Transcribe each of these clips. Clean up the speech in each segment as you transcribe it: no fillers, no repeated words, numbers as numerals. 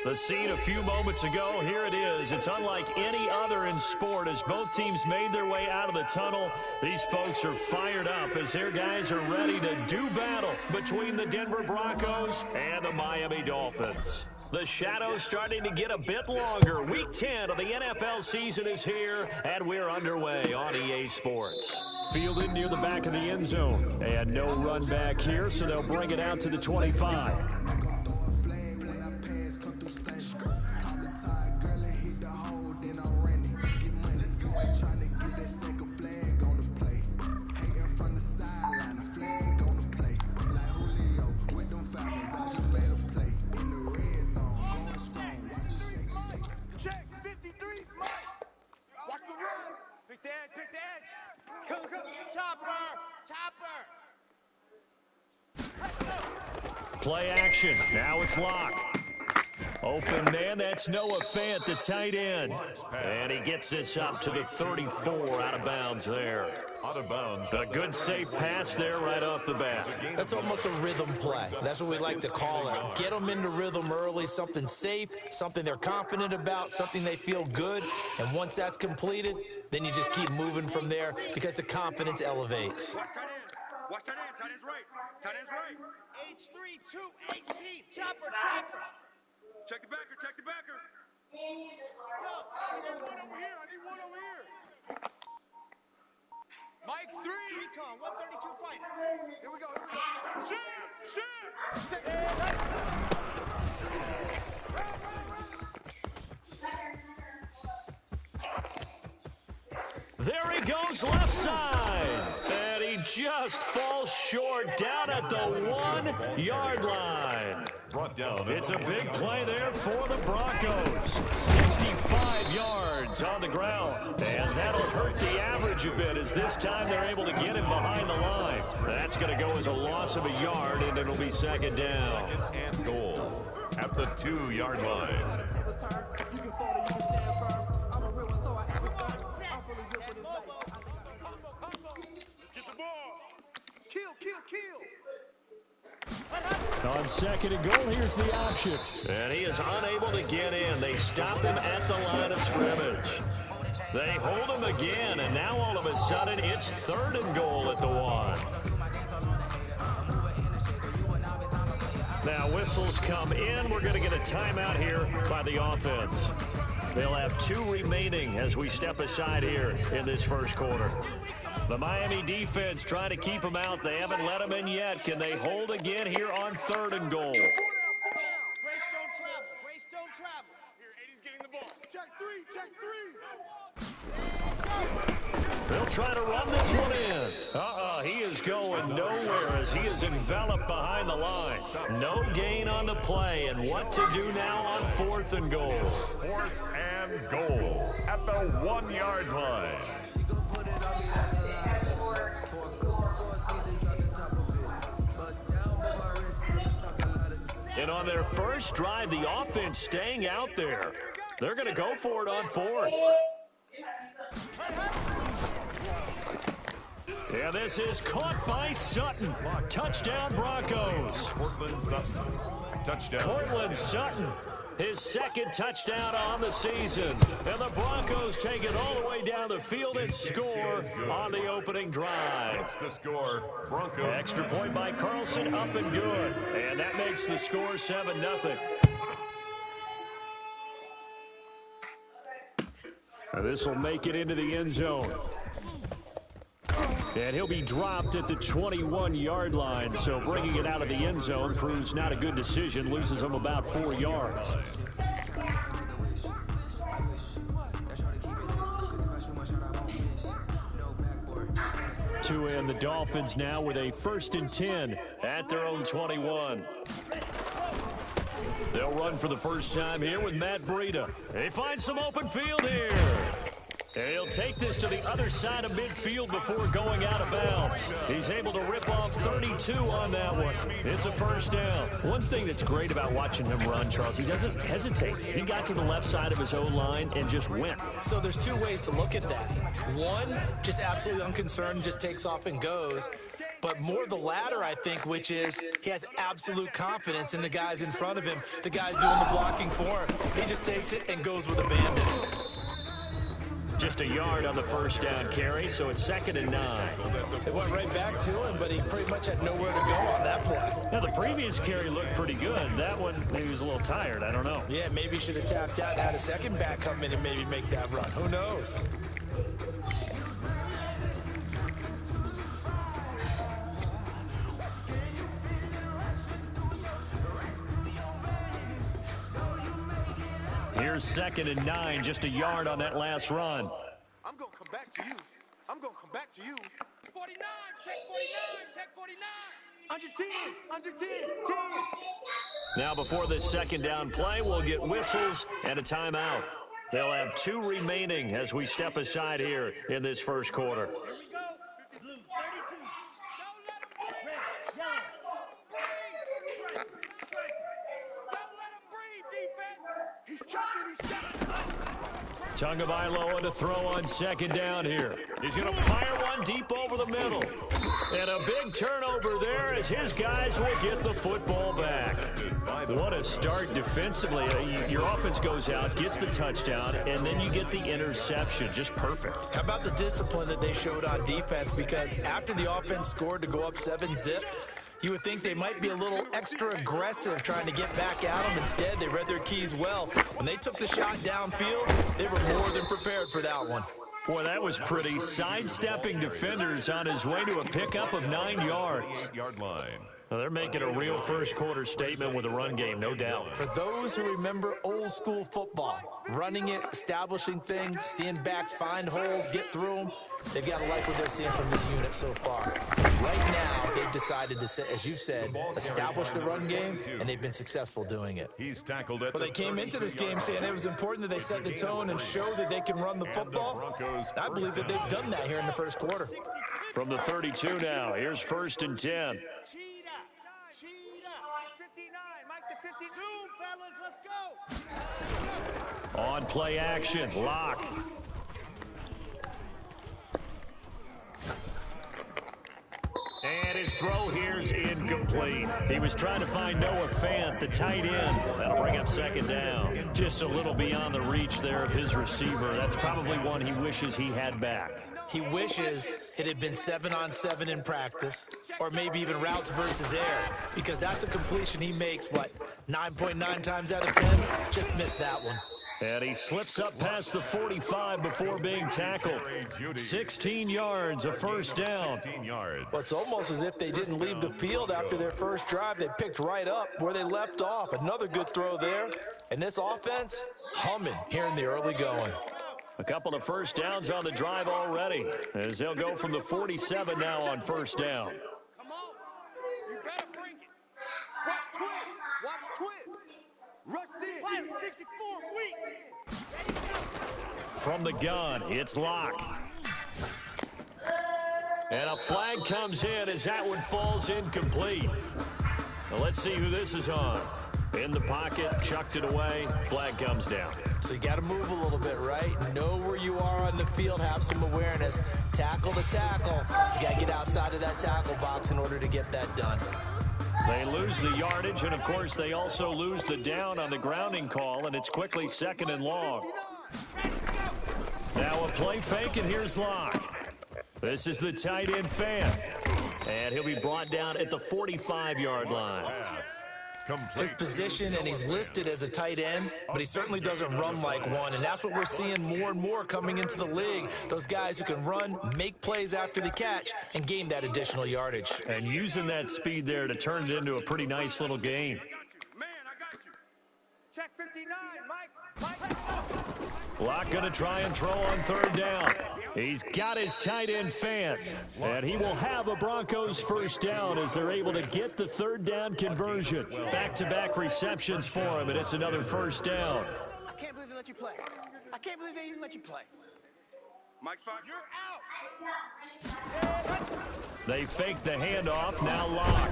The scene a few moments ago, here it is. It's unlike any other in sport as both teams made their way out of the tunnel. These folks are fired up as their guys are ready to do battle between the Denver Broncos and the Miami Dolphins. The shadow's starting to get a bit longer. Week 10 of the NFL season is here, and we're underway on EA Sports. Fielded near the back of the end zone, and no run back here, so they'll bring it out to the 25. Play action. Now it's Locke. Open man, that's Noah Fant, the tight end. And he gets this up to the 34, out of bounds there. Out of bounds. A good safe pass there right off the bat. That's almost a rhythm play. That's what we like to call it. Get them into rhythm early, something safe, something they're confident about, something they feel good. And once that's completed, then you just keep moving from there because the confidence elevates. Watch tight end. Tight end's right. Tight end's right. H3-2-18. Chopper, chopper. Check the backer. Check the backer. No. I need one over here. I need one over here. Mike 3. Recon. 132 fight. Here we go. Here we go. Shoot. There he goes, left side. And he just falls short down at the 1-yard line. Brought down. It's a big play there for the Broncos. 65 yards on the ground. And that'll hurt the average a bit as this time they're able to get him behind the line. That's going to go as a loss of a yard, and it'll be second down. Second and goal at the 2-yard line. On second and goal, here's the option. And he is unable to get in. They stop him at the line of scrimmage. They hold him again, and now all of a sudden it's third and goal at the 1. Now whistles come in. We're going to get a timeout here by the offense. They'll have 2 remaining as we step aside here in this first quarter. The Miami defense trying to keep them out. They haven't let them in yet. Can they hold again here on third and goal? Grace don't travel. Grace don't travel. Here, 80's getting the ball. Check 3. Check 3. They'll try to run this one in. He is going nowhere as he is enveloped behind the line. No gain on the play, and what to do now on fourth and goal. Fourth and goal at the 1-yard line. And on their first drive, the offense staying out there. They're going to go for it on fourth. Yeah, this is caught by Sutton. Touchdown, Broncos. Cortland Sutton. Touchdown. Cortland Sutton, his second touchdown on the season. And the Broncos take it all the way down the field and score on the opening drive. What's the score? Broncos. Extra point by Carlson, up and good. And that makes the score 7-0. This will make it into the end zone. And he'll be dropped at the 21-yard line, so bringing it out of the end zone proves not a good decision, loses him about 4 yards. To end the Dolphins now with a 1st and 10 at their own 21. They'll run for the first time here with Matt Breida. They find some open field here. And he'll take this to the other side of midfield before going out of bounds. He's able to rip off 32 on that one. It's a first down. One thing that's great about watching him run, Charles, he doesn't hesitate. He got to the left side of his own line and just went. So there's 2 ways to look at that. One, just absolutely unconcerned, just takes off and goes. but more the latter, I think, which is he has absolute confidence in the guys in front of him, the guys doing the blocking for him. He just takes it and goes with abandon. Just a yard on the first down carry, so it's 2nd and 9. It went right back to him, but he pretty much had nowhere to go on that play. Now, the previous carry looked pretty good. That one, maybe he was a little tired. I don't know. Yeah, maybe he should have tapped out and had a second back come in and maybe make that run. Who knows? Here's 2nd and 9, just a yard on that last run. I'm going to come back to you. I'm going to come back to you. 49, check 49, check 49. Under 10, under 10, 10. Now, before this 2nd down play, we'll get whistles and a timeout. They'll have 2 remaining as we step aside here in this first quarter. Here we go. Blue, 32. Don't let him breathe. Yellow. Don't let him breathe, defense. He's chucking, he's chucking. Tagovailoa to throw on 2nd down here. He's going to fire one deep over the middle. And a big turnover there as his guys will get the football back. What a start defensively. Your offense goes out, gets the touchdown, and then you get the interception. Just perfect. How about the discipline that they showed on defense? Because after the offense scored to go up 7-zip, you would think they might be a little extra aggressive trying to get back at them. Instead, they read their keys well. When they took the shot downfield, they were more than prepared for that one. Boy, that was pretty. Sidestepping defenders on his way to a pickup of 9 yards. Yard-line. Well, they're making a real first-quarter statement with a run game, no doubt. For those who remember old-school football, running it, establishing things, seeing backs find holes, get through them, they've got to like what they're seeing from this unit so far. Right now, they've decided to, as you said, establish the run game, and they've been successful doing it. He's tackled at Well, they came into this game saying it was important that they set the tone and show that they can run the football. I believe that they've done that here in the first quarter. From the 32 now, here's 1st and 10. Cheetah. 59. Mike the 50. Zoom, fellas. Let's go. On play action, Lock. And his throw here's incomplete. He was trying to find Noah Fant, the tight end. That'll bring up 2nd down. Just a little beyond the reach there of his receiver. That's probably one he wishes he had back. He wishes it had been 7-on-7 in practice, or maybe even routes versus air, because that's a completion he makes, 9.9 times out of 10? Just missed that one. And he slips up past the 45 before being tackled. 16 yards, a first down. Well, it's almost as if they didn't leave the field after their first drive. They picked right up where they left off. Another good throw there. And this offense, humming here in the early going. A couple of first downs on the drive already, as they'll go from the 47 now on first down. Come on. You better bring it. Watch twist. Watch twist. Rush in. Pilot 64, weak. From the gun, it's Lock. And a flag comes in as that one falls incomplete. Well, let's see who this is on. In the pocket, chucked it away, flag comes down. So you got to move a little bit, right? Know where you are on the field, have some awareness. Tackle to tackle. You got to get outside of that tackle box in order to get that done. They lose the yardage, and of course they also lose the down on the grounding call, and it's quickly 2nd and long. Now a play fake, and here's Lock. This is the tight end Fant. And he'll be brought down at the 45-yard line. His position, and he's listed as a tight end, but he certainly doesn't run like one, and that's what we're seeing more and more coming into the league. Those guys who can run, make plays after the catch, and gain that additional yardage. And using that speed there to turn it into a pretty nice little game. Man, I got you. Check 59, Mike. Lock going to try and throw on 3rd down. He's got his tight end Fant, and he will have a Broncos first down as they're able to get the 3rd down conversion. Back-to-back receptions for him, and it's another first down. I can't believe they let you play. I can't believe they even let you play. Mike's fine. You're out. They fake the handoff, now Lock.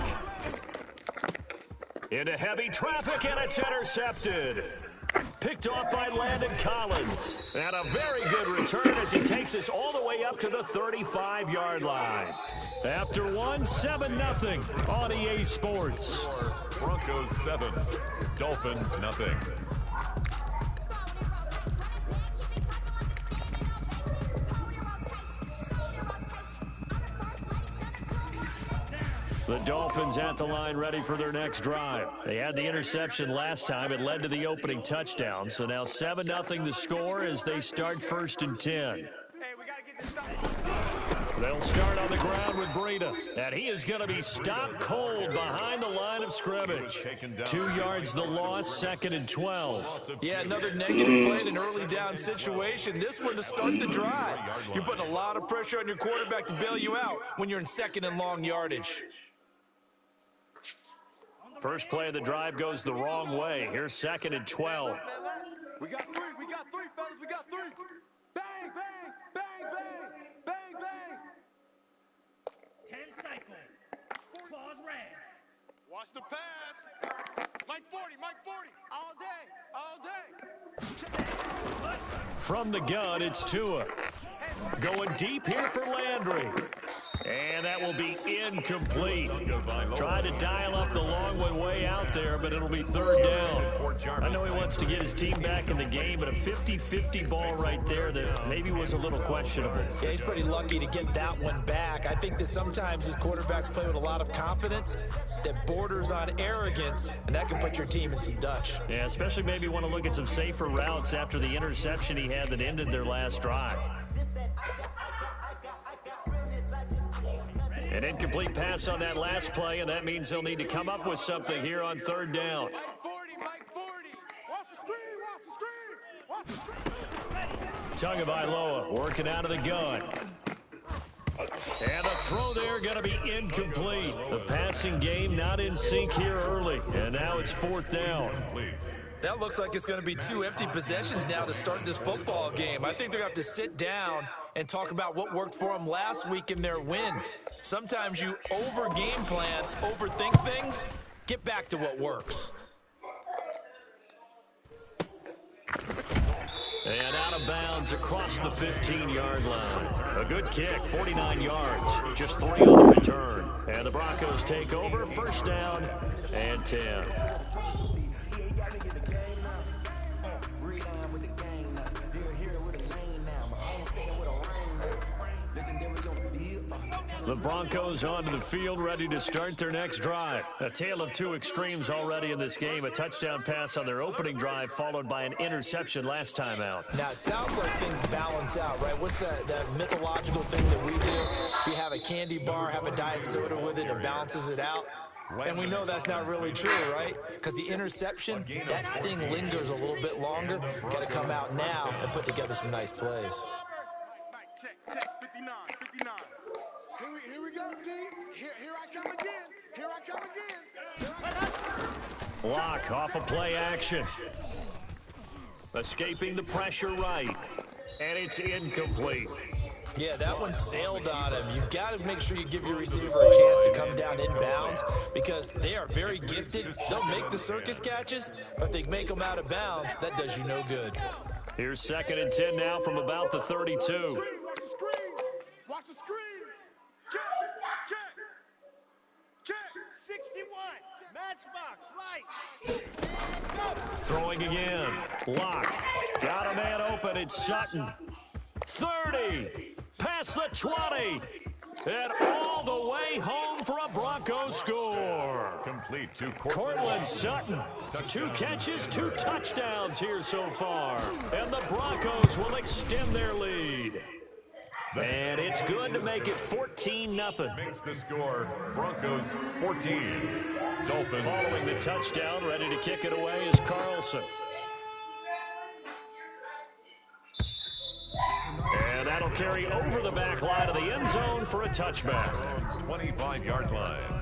Into heavy traffic, and it's intercepted. Picked off by Landon Collins. And a very good return as he takes us all the way up to the 35-yard line. After one, 7-0 on EA Sports. Broncos 7, Dolphins nothing. The Dolphins at the line ready for their next drive. They had the interception last time. It led to the opening touchdown. So now 7-0 the score as they start 1st and 10. They'll start on the ground with Breida. And he is going to be stopped cold behind the line of scrimmage. 2 yards the loss, 2nd and 12. Yeah, another negative play in an early down situation. This one to start the drive. You're putting a lot of pressure on your quarterback to bail you out when you're in 2nd and long yardage. First play of the drive goes the wrong way. Here's 2nd and 12. We got three, fellas, we got three. Bang, bang, bang, bang, bang, bang. 10 cycle. Claws red. Watch the pass. Mike 40, Mike 40. All day. From the gun, it's Tua. Going deep here for Landry. And that will be incomplete. Tried to dial up the long one way out there, but it'll be 3rd down. I know he wants to get his team back in the game, but a 50-50 ball right there that maybe was a little questionable. Yeah, he's pretty lucky to get that one back. I think that sometimes his quarterbacks play with a lot of confidence that borders on arrogance, and that can put your team in some Dutch. Yeah, especially maybe want to look at some safer routes after the interception he had that ended their last drive. An incomplete pass on that last play, and that means they'll need to come up with something here on 3rd down. Mike 40, Mike 40. Watch the screen, watch the screen, watch the screen. Tagovailoa working out of the gun. And the throw there going to be incomplete. The passing game not in sync here early, and now it's 4th down. That looks like it's going to be 2 empty possessions now to start this football game. I think they're going to have to sit down and talk about what worked for them last week in their win. Sometimes you over-game plan, overthink things, get back to what works. And out of bounds across the 15-yard line. A good kick, 49 yards, just 3 on the return. And the Broncos take over, 1st down and 10. The Broncos onto the field, ready to start their next drive. A tale of 2 extremes already in this game. A touchdown pass on their opening drive, followed by an interception last time out. Now, it sounds like things balance out, right? What's that mythological thing that we do? If you have a candy bar, have a diet soda with it, it balances it out. And we know that's not really true, right? Because the interception, that sting lingers a little bit longer. Got to come out now and put together some nice plays. Check, 59, 59. Here we go, D. Here I come again. Here I come again. Lock off of play action. Escaping the pressure right. And it's incomplete. Yeah, that one sailed on him. You've got to make sure you give your receiver a chance to come down inbounds because they are very gifted. They'll make the circus catches, but if they make them out of bounds, that does you no good. Here's 2nd and 10 now from about the 32. Watch the screen. Watch the screen. Check. 61. Matchbox. Light. Throwing again. Lock. Got a man open. It's Sutton. 30. Past the 20. And all the way home for a Broncos score. Complete to Cortland Sutton. 2 catches, 2 touchdowns here so far. And the Broncos will extend their lead. And it's good to make it 14-0. Makes the score Broncos 14. Dolphins. Following the touchdown, ready to kick it away is Carlson. And that'll carry over the back line of the end zone for a touchback. 25-yard line.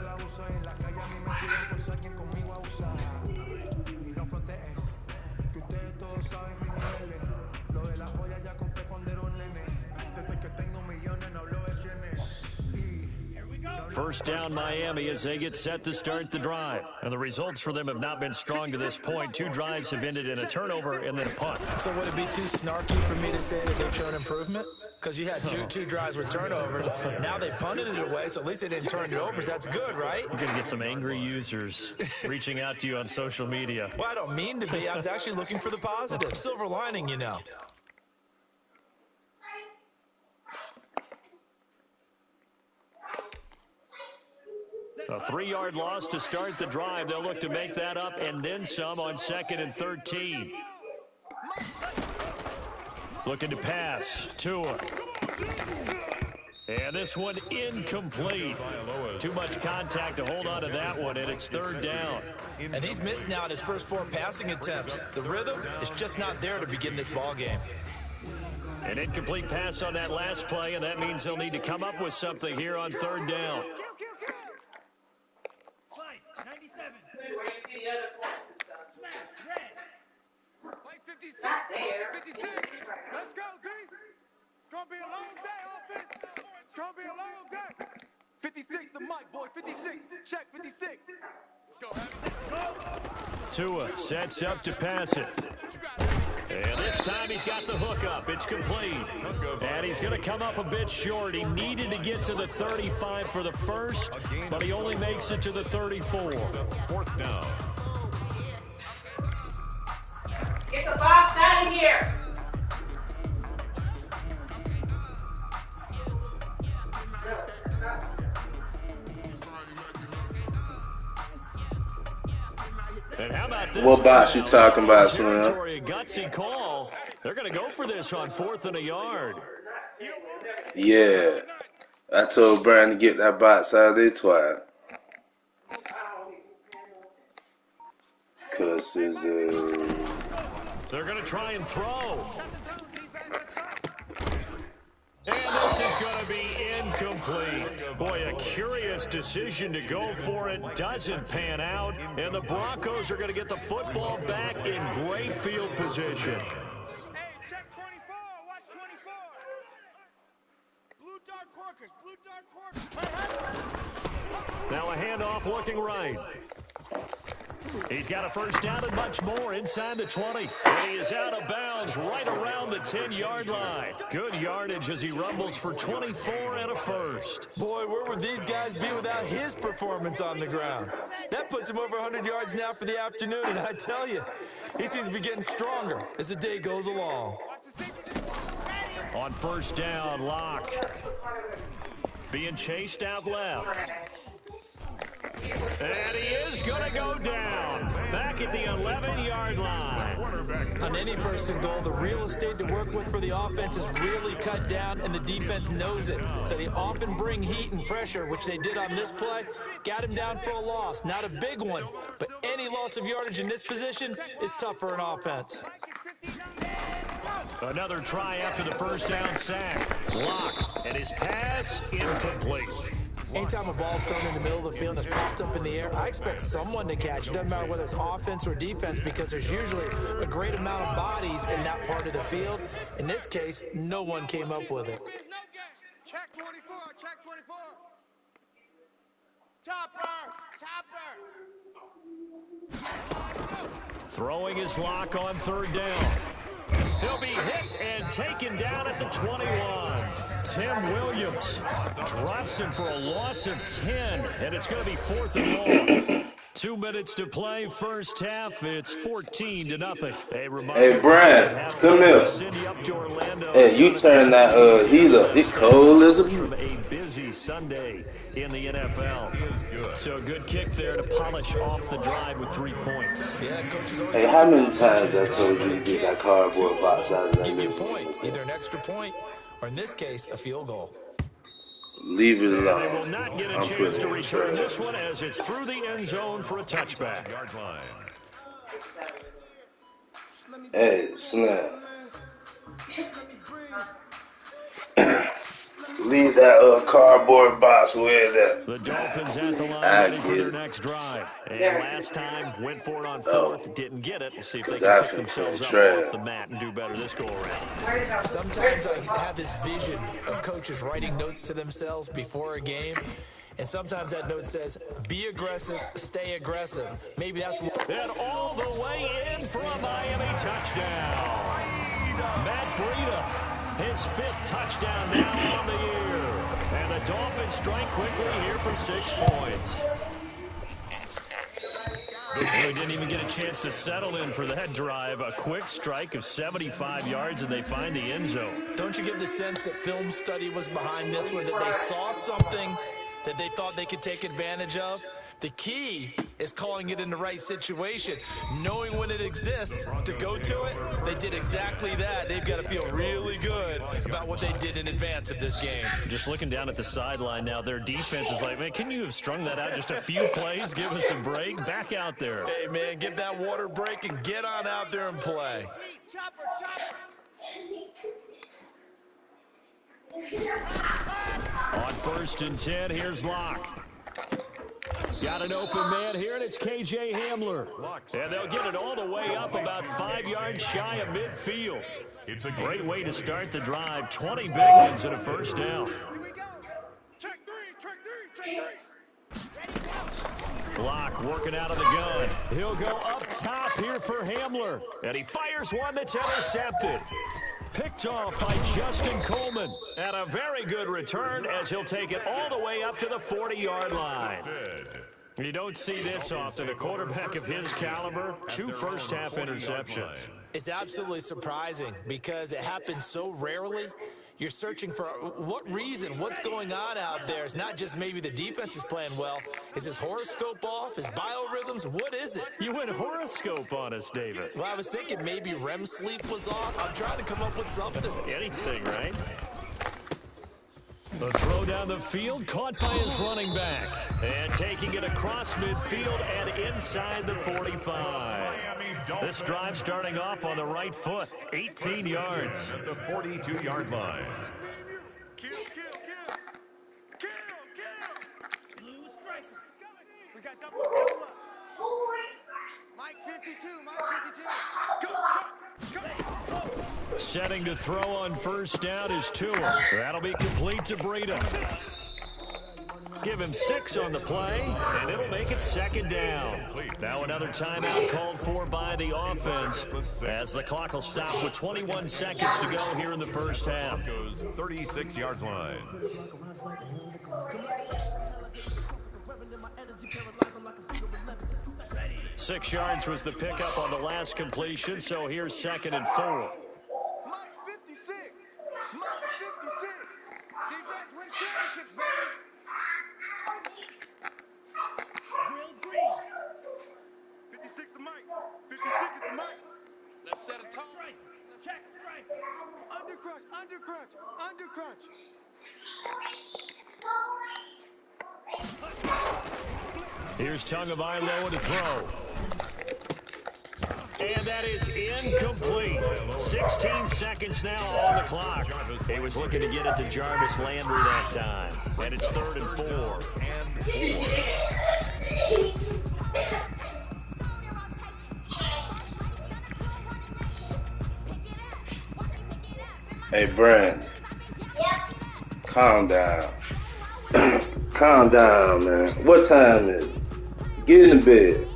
First down Miami as they get set to start the drive. And the results for them have not been strong to this point. 2 drives have ended in a turnover and then a punt. So would it be too snarky for me to say that they've shown improvement? because you had two drives with turnovers. Now they punted it away, so at least they didn't turn it over. So that's good, right? You're going to get some angry users reaching out to you on social media. Well, I don't mean to be. I was actually looking for the positive. Silver lining, you know. A 3-yard loss to start the drive. They'll look to make that up and then some on 2nd and 13. Looking to pass. Tua. And this one incomplete. Too much contact to hold on to that one, and it's 3rd down. And he's missed now in his first 4 passing attempts. The rhythm is just not there to begin this ball game. An incomplete pass on that last play, and that means they'll need to come up with something here on 3rd down. Slice, 97. Smash, red. Play 56. Play 56. Let's go, D. It's going to be a long day, offense. It's going to be a long day. 56, the mic, boys. 56. Check 56. Let's go, Happy. Tua sets up to pass it. And this time he's got the hook up. It's complete. And he's going to come up a bit short. He needed to get to the 35 for the first, but he only makes it to the 34. 4th down. Get the box out of here. And how about this? What box you talking about, Slim? A gutsy call. They're going to go for this on 4th and a yard. Yeah. I told Brian to get that box out of there twat. Because they're going to try and throw. And this is going to be incomplete. Boy, a curious decision to go for it. Doesn't pan out. And the Broncos are going to get the football back in great field position. Hey, check 24. Watch 24. Blue dark corkers. Blue dark corkers. Now a handoff looking right. He's got a first down and much more inside the 20. And he is out of bounds right around the 10-yard line. Good yardage as he rumbles for 24 and a first. Boy, where would these guys be without his performance on the ground? That puts him over 100 yards now for the afternoon, and I tell you, he seems to be getting stronger as the day goes along. On first down, Locke being chased out left. And he is going to go down back at the 11-yard line. On any first and goal, the real estate to work with for the offense is really cut down, and the defense knows it. So they often bring heat and pressure, which they did on this play. Got him down for a loss. Not a big one, but any loss of yardage in this position is tough for an offense. Another try after the first down sack. Locke, and his pass incomplete. Anytime a ball's thrown in the middle of the field and it's popped up in the air, I expect someone to catch it. Doesn't matter whether it's offense or defense, because there's usually a great amount of bodies in that part of the field. In this case, no one came up with it. Check 24. Check 24. Topper. Throwing his Lock on 3rd down. He'll be hit and taken down at the 21. Tim Williams drops him for a loss of 10, and it's going to be 4th and long. 2 minutes to play, first half. It's 14-0. Hey, Brian, come here. Hey, you turn that heat up. It's cold as a... From a busy Sunday in the NFL. So a good kick there to polish off the drive with 3 points. Yeah, coaches always hey, how many times I told you to get that cardboard box out of that? Give you points, either an extra point or, in this case, a field goal. Leave it alone. They will not get a chance to return this one as it's through the end zone for a touchback. Hey, Slim. Leave that cardboard box where that. The Dolphins at the line ready for their next drive. And last time went for it on 4th, didn't get it. We'll see if they can pick themselves up off the mat and do better this go around. Sometimes I have this vision of coaches writing notes to themselves before a game. And sometimes that note says, be aggressive, stay aggressive. Maybe that's what... And all the way in for a Miami touchdown. Matt Breida His 5th touchdown now on the year. And the Dolphins strike quickly here for 6 points. They didn't even get a chance to settle in for that drive. A quick strike of 75 yards, and they find the end zone. Don't you get the sense that film study was behind this one, that they saw something that they thought they could take advantage of? The key is calling it in the right situation, knowing when it exists to go to it. They did exactly that. They've got to feel really good about what they did in advance of this game. Just looking down at the sideline now, their defense is like, man, can you have strung that out just a few plays? Give us a break. Back out there. Hey, man, give that water break and get on out there and play. On 1st and 10, here's Locke. Got an open man here, and it's K.J. Hamler. And they'll get it all the way up about 5 yards shy of midfield. It's a great way to start the drive. 20 big ones and a first down. Check three. Locke working out of the gun. He'll go up top here for Hamler. And he fires one that's intercepted. Picked off by Justin Coleman. And a very good return as he'll take it all the way up to the 40-yard line. You don't see this often. A quarterback of his caliber, 2 first-half interceptions. It's absolutely surprising because it happens so rarely. You're searching for what reason, what's going on out there. It's not just maybe the defense is playing well. Is his horoscope off? His biorhythms? What is it? You went horoscope on us, David. Well, I was thinking maybe REM sleep was off. I'm trying to come up with something. Anything, right? The throw down the field, caught by his running back. And taking it across midfield and inside the 45. This drive starting off on the right foot, 18 yards. At the 42-yard line. Kill. Blue striker. We got double up. Mike 52. Go. Setting to throw on 1st down is Tua. That'll be complete to Breida. Give him 6 on the play, and it'll make it 2nd down. Now another timeout called for by the offense as the clock will stop with 21 seconds to go here in the first half. Goes 36-yard line. 6 yards was the pickup on the last completion, so here's 2nd and 4. Mike 56. Defense wins championships, baby. Drill green. 56 to Mike. 56 is to Mike. Let's set a tone. Strike. Check strike. Under crunch. Here's Tagovailoa to throw. And that is incomplete. 16 seconds now on the clock. He was looking to get it to Jarvis Landry that time. And it's 3rd and 4. Hey, Brand. Calm down. Calm down, man. What time is it? Get in the bed.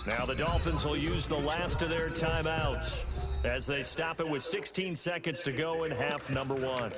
Now the Dolphins will use the last of their timeouts as they stop it with 16 seconds to go in half number 1.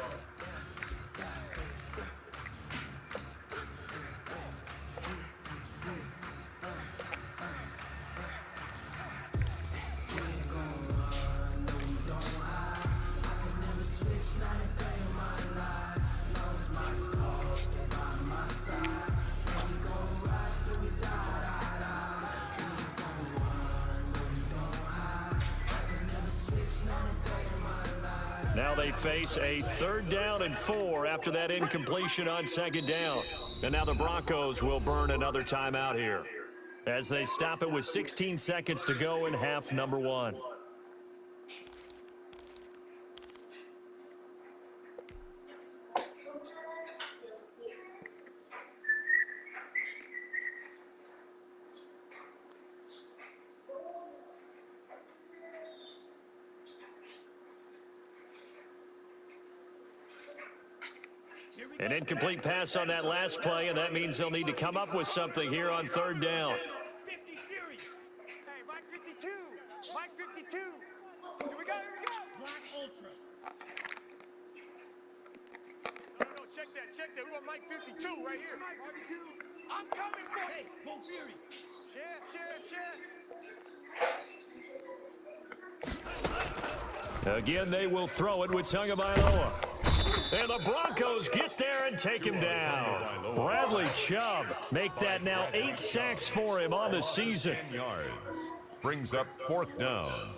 Now they face a 3rd down and 4 after that incompletion on 2nd down. And now the Broncos will burn another timeout here as they stop it with 16 seconds to go in half number 1. An incomplete pass on that last play, and that means they'll need to come up with something here on third down. 50 Fury. Hey, Mike 52. Mike 52. Here we go, here we go. Black Ultra. No, check that. We want Mike 52 right here. Mike 52. I'm coming for Hey, you. Go Fury. Chef. Again, they will throw it with Tagovailoa. And the Broncos get there and take him down. Bradley Chubb make that now 8 sacks for him on the season. 10 yards. Brings up fourth down.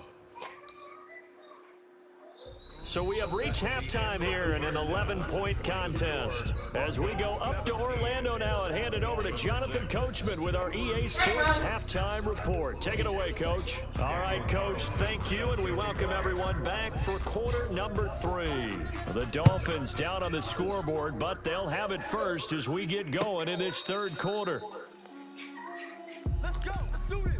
So we have reached halftime here in an 11-point contest. As we go up to Orlando now and hand it over to Jonathan Coachman with our EA Sports Halftime Report. Take it away, Coach. All right, Coach, thank you, and we welcome everyone back for quarter number 3. The Dolphins down on the scoreboard, but they'll have it first as we get going in this third quarter. Let's go. Let's do this.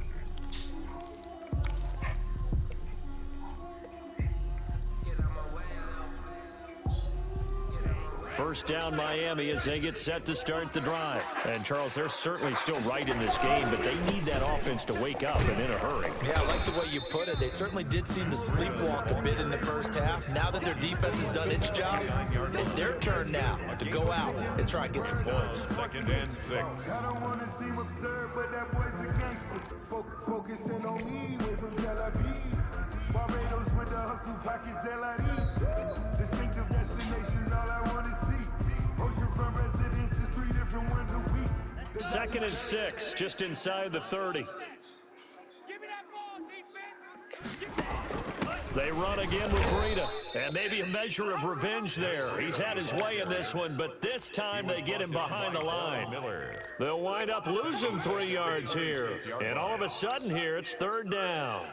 First down, Miami, as they get set to start the drive. And, Charles, they're certainly still right in this game, but they need that offense to wake up and in a hurry. Yeah, I like the way you put it. They certainly did seem to sleepwalk a bit in the first half. Now that their defense has done its job, it's their turn now to go out and try and get some points. 2nd and 6. I don't want to seem absurd, but that boy's a gangster. Focusing on me, way from Tel Aviv. Barbados with the hustle pockets, LIDs. Distinctive destinations, all I want to see. Oceanfront residences, 3 different ones a week. 2nd and 6, just inside the 30. Give me that ball, defense. They run again with Breida, and maybe a measure of revenge there. He's had his way in this one, but this time they get him behind the line. They'll wind up losing 3 yards here, and all of a sudden here it's third down.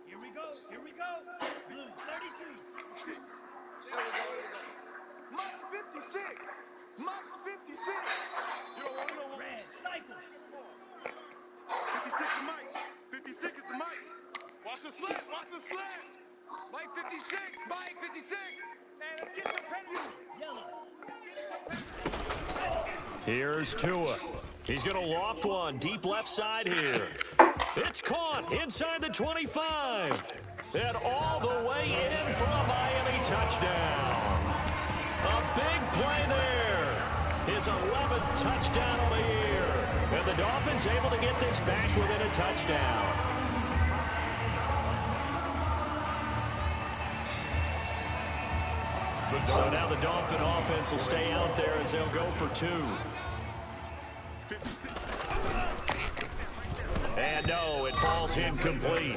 Here we go. Blue 32. 56. There we go. Mike's 56. Mike's 56. You don't want to know. Red cycle. 56 is Mike. 56 is the Mike. Watch the slant. Mike 56. Mike 56. Man, let's get some penalty. Yellow. Here's Tua. He's going to loft one deep left side here. It's caught inside the 25. And all the way in for a Miami touchdown. A big play there. His 11th touchdown of the year. And the Dolphins able to get this back within a touchdown. So now the Dolphin offense will stay out there as they'll go for 2. And no, it falls incomplete.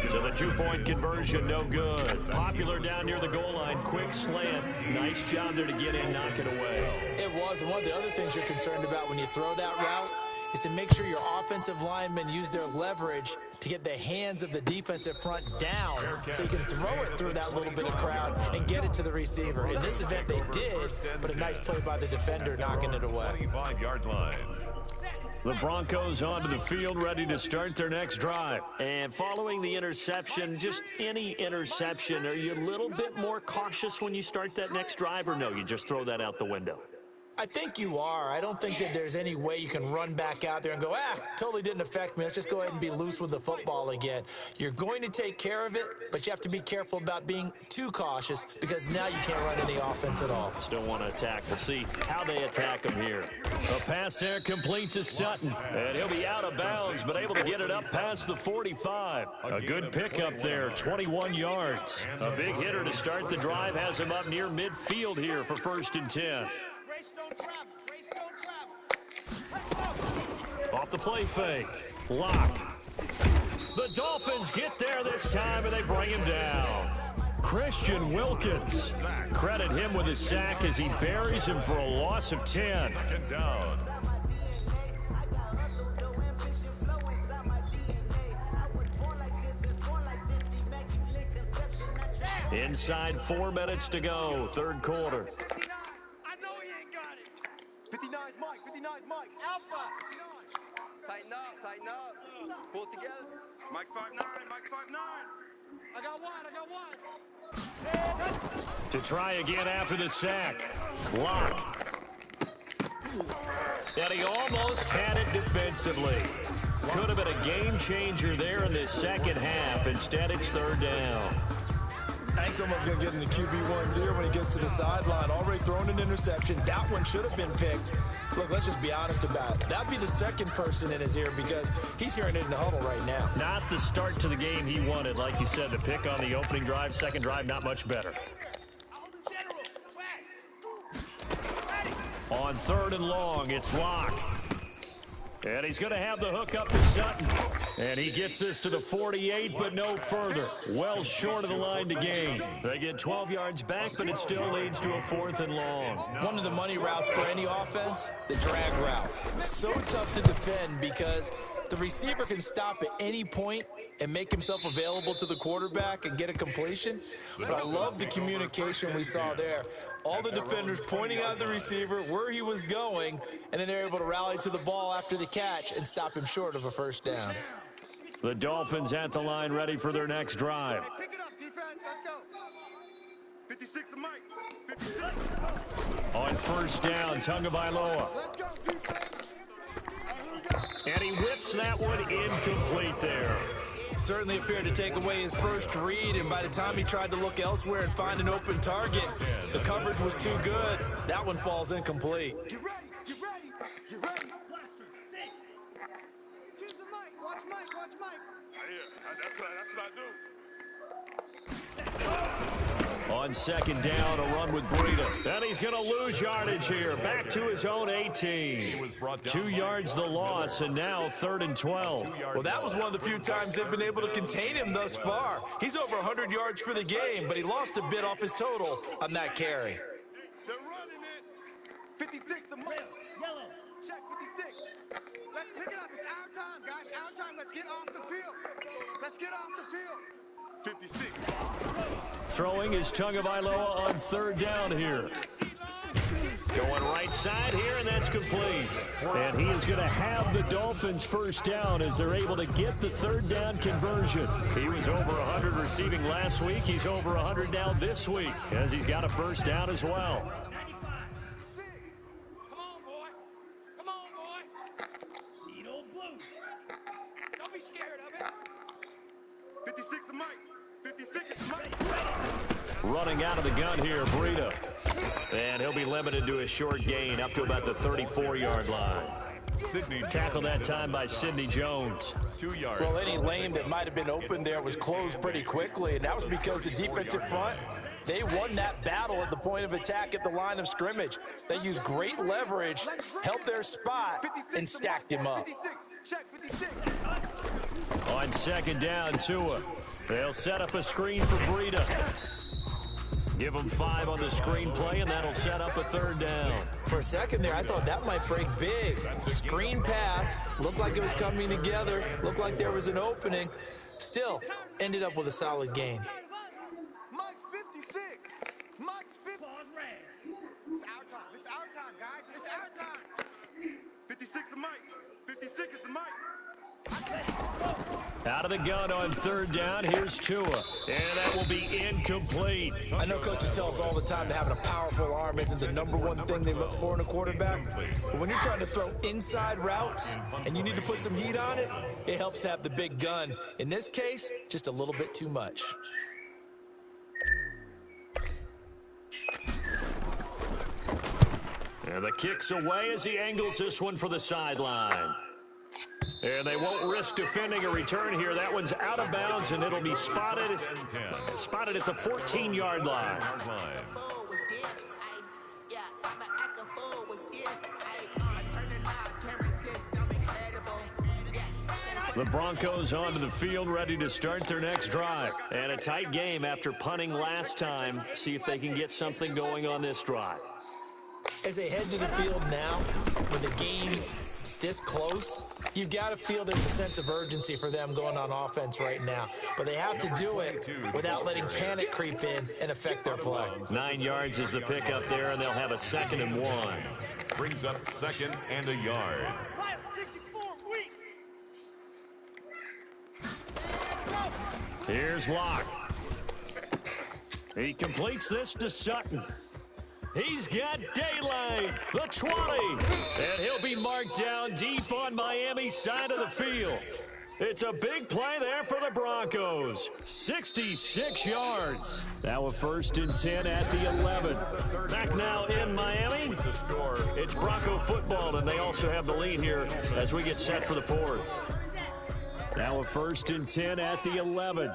So the 2-point conversion, no good. Popular down near the goal line, quick slant. Nice job there to get in, knock it away. It was, and one of the other things you're concerned about when you throw that route is to make sure your offensive linemen use their leverage to get the hands of the defensive front down so you can throw it through that little bit of crowd and get it to the receiver. In this event, they did, but a nice play by the defender knocking it away. 25-yard line. The Broncos onto the field, ready to start their next drive. And following the interception, just any interception, are you a little bit more cautious when you start that next drive, or no, you just throw that out the window? I think you are. I don't think that there's any way you can run back out there and go, totally didn't affect me. Let's just go ahead and be loose with the football again. You're going to take care of it, but you have to be careful about being too cautious because now you can't run any offense at all. Still want to attack. We'll see how they attack him here. A pass there complete to Sutton. And he'll be out of bounds, but able to get it up past the 45. A good pickup there, 21 yards. A big hitter to start the drive has him up near midfield here for 1st and 10. Race don't travel. Race don't travel. Let's go. Off the play fake. Lock. The Dolphins get there this time, and they bring him down. Christian Wilkins. Credit him with a sack as he buries him for a loss of 10. 2nd down. Inside 4 minutes to go, third quarter. 59. I know he ain't got it. 59's Mike. 59's Mike. Alpha. 59. Tighten up, tighten up. Pull it together. Mike's 5'9", Mike's 5'9". I got one. To try again after the sack. Block. And he almost had it defensively. Could have been a game changer there in this second half. Instead, it's third down. I think someone's going to get into QB1 here when he gets to the sideline. Already thrown an interception. That one should have been picked. Look, let's just be honest about it. That'd be the second person in his ear because he's hearing it in the huddle right now. Not the start to the game he wanted. Like you said, the pick on the opening drive, second drive, not much better. On third and long, it's Locke. And he's going to have the hook up to Sutton. And he gets this to the 48, but no further. Well short of the line to gain. They get 12 yards back, but it still leads to a 4th and long. One of the money routes for any offense, the drag route. So tough to defend because the receiver can stop at any point and make himself available to the quarterback and get a completion. But I love the communication we saw there. All the defenders pointing out the receiver, where he was going, and then they're able to rally to the ball after the catch and stop him short of a first down. The Dolphins at the line ready for their next drive. Hey, pick it up, defense. Let's go. 56 to Mike. 56. On first down, Tagovailoa. Let's go, defense. And he whips that one incomplete there. Certainly appeared to take away his first read, and by the time he tried to look elsewhere and find an open target, the coverage was too good. That one falls incomplete. Get ready. Choose the Mike. Watch Mike. That's what I do. On second down, a run with Breida. And he's going to lose yardage here. Back to his own 18. 2 yards the loss, and now 3rd and 12. Well, that was one of the few times they've been able to contain him thus far. He's over 100 yards for the game, but he lost a bit off his total on that carry. They're running it. 56 to Mike. Yellow. Check 56. Let's pick it up. It's our time, guys. Our time. Let's get off the field. 56. Throwing is Tagovailoa on third down here. Going right side here, and that's complete. And he is going to have the Dolphins first down as they're able to get the third down conversion. He was over 100 receiving last week. He's over 100 now this week as he's got a first down as well. Come on, boy. Need old blue. Don't be scared of it. 56 to Mike. 56 to Mike. Running out of the gun here, Breida. And he'll be limited to a short gain up to about the 34-yard line. Tackled that time by Sidney Jones. 2 yards. Well, any lane that might have been open there was closed pretty quickly, and that was because the defensive front, they won that battle at the point of attack at the line of scrimmage. They used great leverage, held their spot, and stacked him up. 56. Check 56. On second down, Tua. They'll set up a screen for Breida. Give him 5 on the screenplay, and that'll set up a third down. For a second there, I thought that might break big. Screen pass, looked like it was coming together, looked like there was an opening. Still, ended up with a solid gain. Mike's 56. Mike's 50. Pause red. It's our time. It's our time, guys. It's our time. 56 to Mike. 56 is to Mike. Out of the gun on third down, here's Tua. And that will be incomplete. I know coaches tell us all the time that having a powerful arm isn't the #1 thing they look for in a quarterback. But when you're trying to throw inside routes and you need to put some heat on it, it helps to have the big gun. In this case, just a little bit too much. And the kick's away as he angles this one for the sideline. And they won't risk defending a return here. That one's out of bounds, and it'll be spotted at the 14-yard line. The Broncos onto the field, ready to start their next drive. And a tight game after punting last time. See if they can get something going on this drive. As they head to the field now, with the game this close, you've got to feel there's a sense of urgency for them going on offense right now. But they have to do it without letting panic creep in and affect their play. 9 yards is the pickup there, and they'll have a 2nd and 1. Brings up 2nd and a yard. 64 weak. Here's Locke. He completes this to Sutton. He's got daylight, the 20, and he'll be marked down deep on Miami's side of the field. It's a big play there for the Broncos. 66 yards. Now a 1st and 10 at the 11. Back now in Miami. It's Bronco football, and they also have the lead here as we get set for the 4th. Now a 1st and 10 at the 11.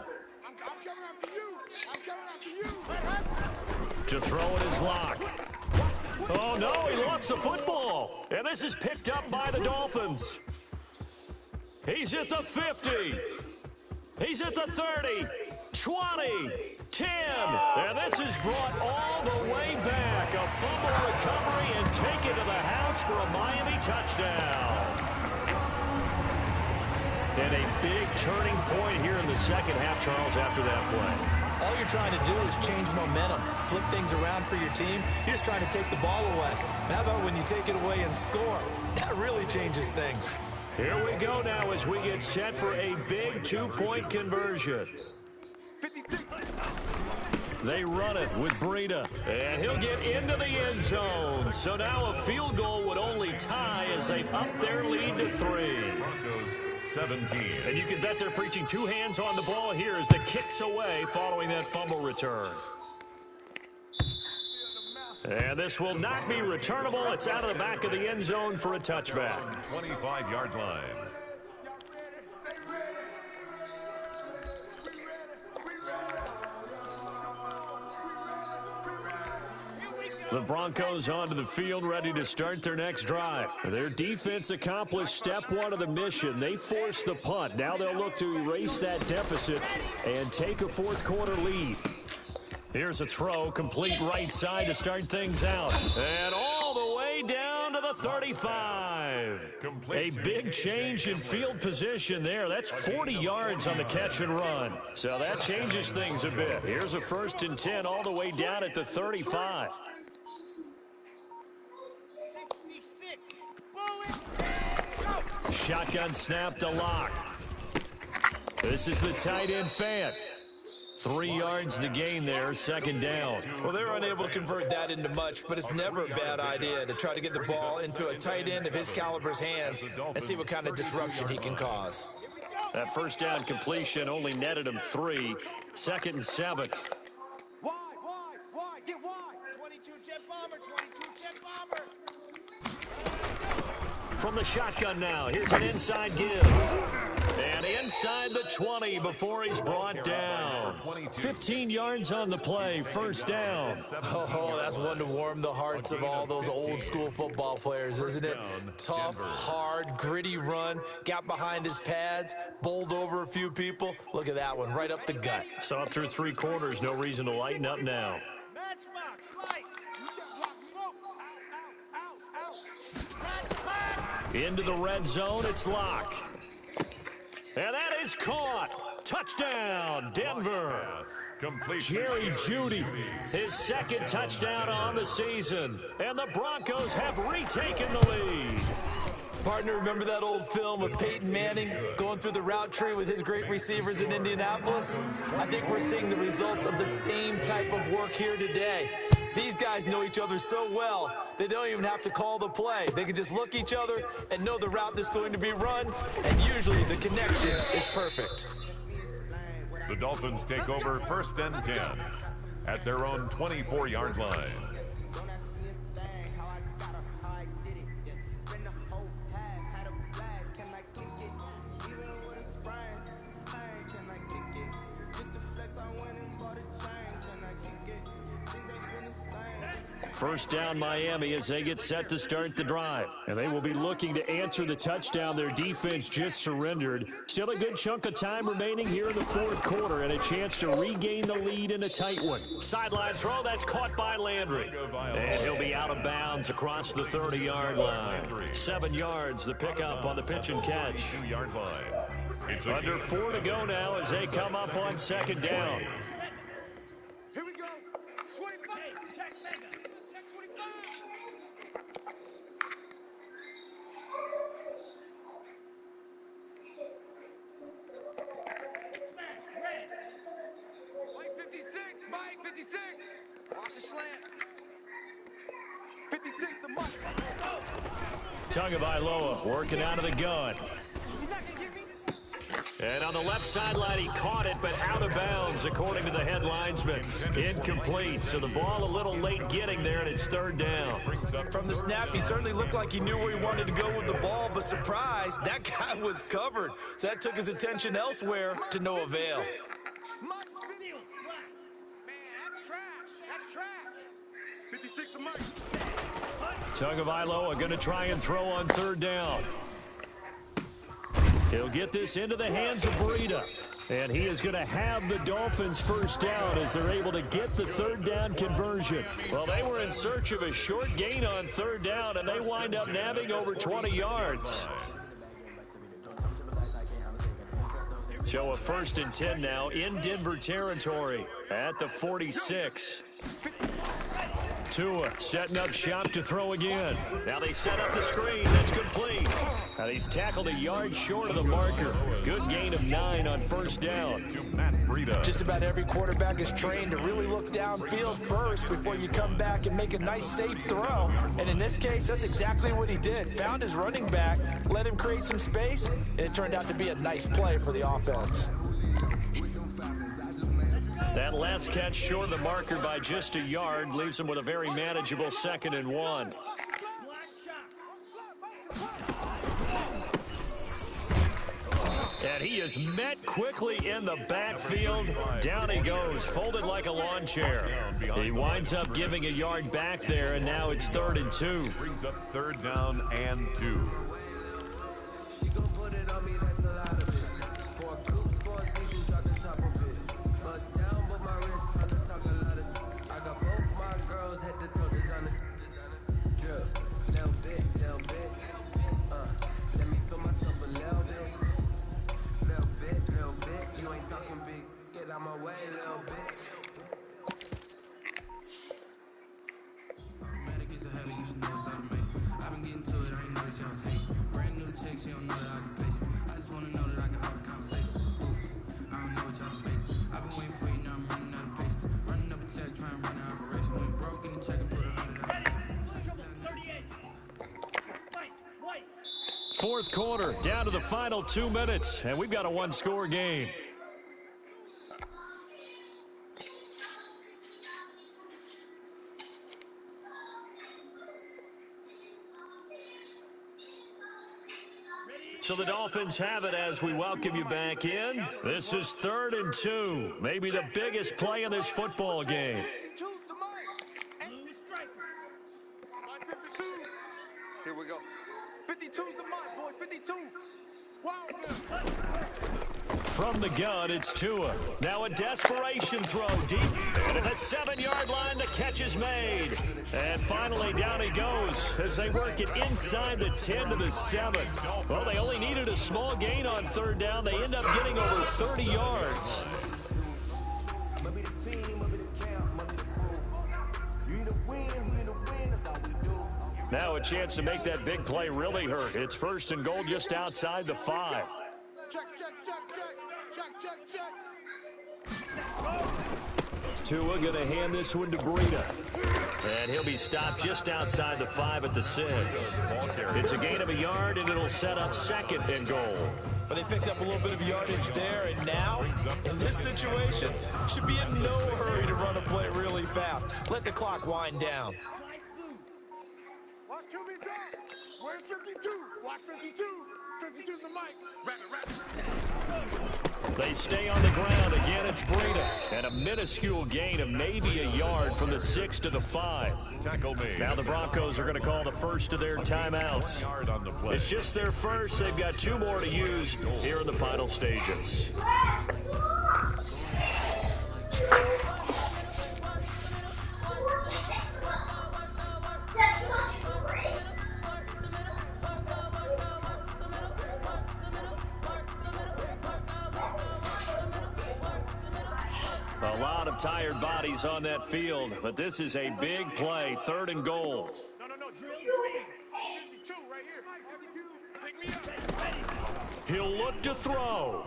To throw it is Locke. Oh, no, he lost the football. And this is picked up by the Dolphins. He's at the 50. He's at the 30, 20, 10. And this is brought all the way back. A fumble recovery and taken to the house for a Miami touchdown. And a big turning point here in the second half, Charles, after that play. All you're trying to do is change momentum, flip things around for your team. You're just trying to take the ball away. How about when you take it away and score? That really changes things. Here we go now as we get set for a big 2-point conversion. They run it with Breida, and he'll get into the end zone. So now a field goal would only tie as they've upped their lead to 3. Broncos 17. And you can bet they're preaching 2 hands on the ball here as the kick's away following that fumble return. And this will not be returnable. It's out of the back of the end zone for a touchback. 25-yard line. The Broncos onto the field, ready to start their next drive. Their defense accomplished step 1 of the mission. They forced the punt. Now they'll look to erase that deficit and take a 4th quarter lead. Here's a throw, complete right side to start things out. And all the way down to the 35. A big change in field position there. That's 40 yards on the catch and run. So that changes things a bit. Here's a 1st and 10 all the way down at the 35. 66. Bullet. Go. Shotgun snap to Locke. This is the tight end Fant. 3 yards the gain there, 2nd down. Well, they're unable to convert that into much, but it's never a bad idea to try to get the ball into a tight end of his caliber's hands and see what kind of disruption he can cause. That 1st down completion only netted him 3. 2nd and 7. Wide. Get wide. 22 jet bomber. 22 jet bomber. From the shotgun now, here's an inside give. And inside the 20 before he's brought down. 15 yards on the play, 1st down. Oh, that's one to warm the hearts of all those old school football players, isn't it? Tough, hard, gritty run, got behind his pads, bowled over a few people. Look at that one, right up the gut. So up through 3 quarters, no reason to lighten up now. Matchbox, light. You got block smoke. Out. Into the red zone, it's Locke. And that is caught. Touchdown, Denver. Jerry Jeudy, his 2nd touchdown on the season. And the Broncos have retaken the lead. Partner, remember that old film of Peyton Manning going through the route tree with his great receivers in Indianapolis? I think we're seeing the results of the same type of work here today. These guys know each other so well, they don't even have to call the play. They can just look each other and know the route that's going to be run, and usually the connection is perfect. The Dolphins take over 1st and 10 at their own 24-yard line. First down Miami as they get set to start the drive. And they will be looking to answer the touchdown their defense just surrendered. Still a good chunk of time remaining here in the 4th quarter and a chance to regain the lead in a tight one. Sideline throw, that's caught by Landry. And he'll be out of bounds across the 30-yard line. 7 yards, the pickup on the pitch and catch. It's under 4 to go now as they come up on 2nd down. Here we go. 25. Check mega. Check 25. Smash, red. the mic. Tagovailoa working out of the gun. And on the left sideline, he caught it, but out of bounds, according to the head linesman. Incomplete, so the ball a little late getting there, and it's third down. From the snap, he certainly looked like he knew where he wanted to go with the ball, but surprise, that guy was covered. So that took his attention elsewhere to no avail. Man, that's trash. That's trash. 56 the mic. Tagovailoa going to try and throw on third down. He'll get this into the hands of Breida. And he is going to have the Dolphins first down as they're able to get the third down conversion. Well, they were in search of a short gain on third down, and they wind up nabbing over 20 yards. So a 1st and 10 now in Denver territory at the 46. Tua setting up shop to throw again. Now they set up the screen. That's complete. And he's tackled a yard short of the marker. Good gain of 9 on first down. Just about every quarterback is trained to really look downfield first before you come back and make a nice, safe throw. And in this case, that's exactly what he did. Found his running back, let him create some space, and it turned out to be a nice play for the offense. That last catch short of the marker by just a yard leaves him with a very manageable 2nd and 1. And he is met quickly in the backfield. Down he goes, folded like a lawn chair. He winds up giving a yard back there, and now it's 3rd and 2. Brings up 3rd down and 2. Fourth quarter, down to the final 2 minutes, and we've got a one-score game. So the Dolphins have it as we welcome you back in. This is 3rd and 2, maybe the biggest play in this football game. Here we go. 52's the mic, boys. 52. Wow. From the gun, it's Tua. Now a desperation throw deep. And at the 7-yard line, the catch is made. And finally, down he goes as they work it inside the 10 to the 7. Well, they only needed a small gain on third down. They end up getting over 30 yards. Now a chance to make that big play really hurt. It's 1st and goal just outside the 5. Check, check, check, check. Check, check, check. Tua going to hand this one to Breida. And he'll be stopped just outside the 5 at the 6. It's a gain of a yard, and it'll set up 2nd and goal. But they picked up a little bit of yardage there, and now, in this situation, should be in no hurry to run a play really fast. Let the clock wind down. Watch QB drop. Where's 52? Watch 52. 52's the mic. They stay on the ground. Again, it's Breida. And a minuscule gain of maybe a yard from the 6 to the 5. Tackle made. Now the Broncos are going to call the first of their timeouts. It's just their first. They've got 2 more to use here in the final stages. A lot of tired bodies on that field, but this is a big play, 3rd and goal. No, drill 52 right here. 52. Pick me up. He'll look to throw.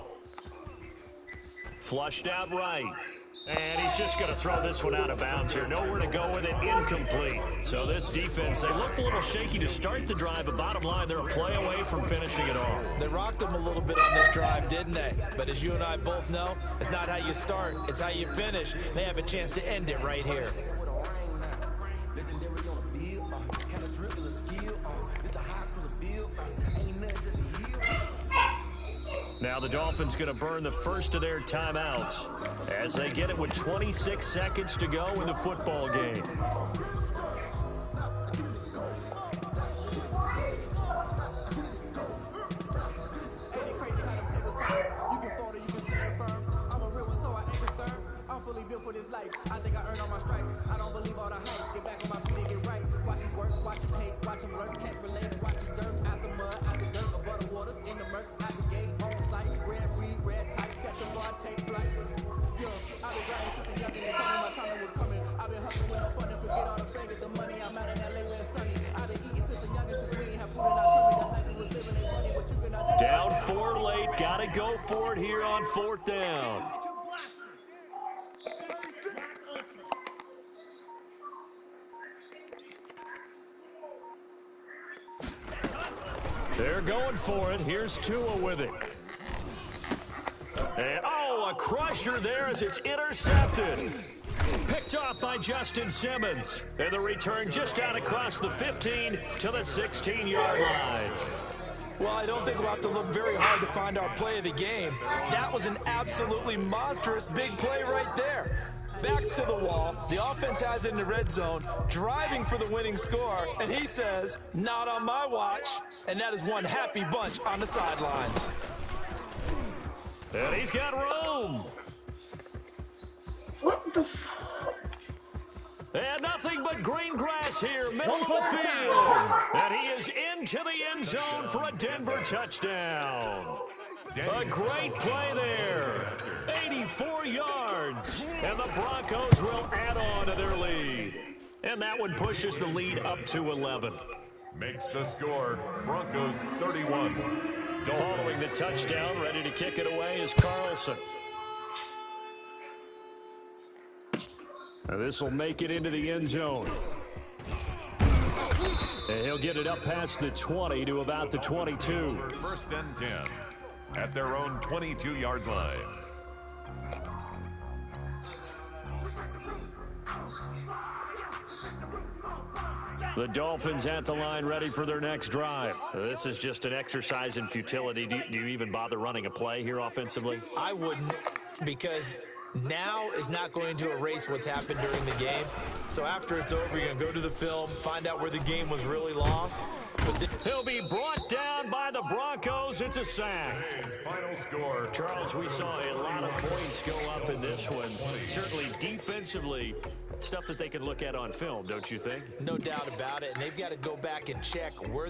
Flushed out right. And he's just going to throw this one out of bounds here. Nowhere to go with it, incomplete. So this defense, they looked a little shaky to start the drive, but bottom line, they're a play away from finishing it off. They rocked them a little bit on this drive, didn't they? But as you and I both know, it's not how you start, it's how you finish. They have a chance to end it right here. Now the Dolphins going to burn the first of their timeouts as they get it with 26 seconds to go in the football game. Built for this life. I think I earned all my stripes. I don't believe all the hype. Get back on my feet and get right. Watch him work, watch him hate, watch him lurk, can't relate. Watch his dirt, out the mud, out the dirt, above the waters, in the murks, out the gate, on site. Red breed, red tight, set the bar, take flight. Yo, I've been grinding since a young and they told me my time was coming. I've been hustling with no fun and forget all the fame, get the money. I'm out in LA where it's sunny. I've been eating since a young and since we ain't have food in our tummy. The life we was living ain't funny, but you cannot do. Down 4 late, gotta go for it here on 4th down. They're going for it. Here's Tua with it. And, oh, a crusher there as it's intercepted. Picked off by Justin Simmons. And the return just out across the 15 to the 16-yard line. Well, I don't think we'll have to look very hard to find our play of the game. That was an absolutely monstrous big play right there. Backs to the wall, the offense has it in the red zone, driving for the winning score, and he says, not on my watch, and that is one happy bunch on the sidelines. And he's got room. What the fuck? And nothing but green grass here, middle of the field. And he is into the end zone for a Denver touchdown. A great play there. 84 yards. And the Broncos will add on to their lead. And that one pushes the lead up to 11. Makes the score Broncos 31. Following the touchdown, ready to kick it away is Carlson. Now this will make it into the end zone. And he'll get it up past the 20 to about the 22. 1st and 10 at their own 22-yard line. The Dolphins at the line, ready for their next drive. This is just an exercise in futility. Do you even bother running a play here offensively? I wouldn't, because now is not going to erase what's happened during the game. So after it's over, you're going to go to the film, find out where the game was really lost. But he'll be brought down by the Broncos. It's a sack. Final score. Charles, we saw a lot of points go up in this one. Certainly defensively, stuff that they can look at on film, don't you think? No doubt about it. And they've got to go back and check where they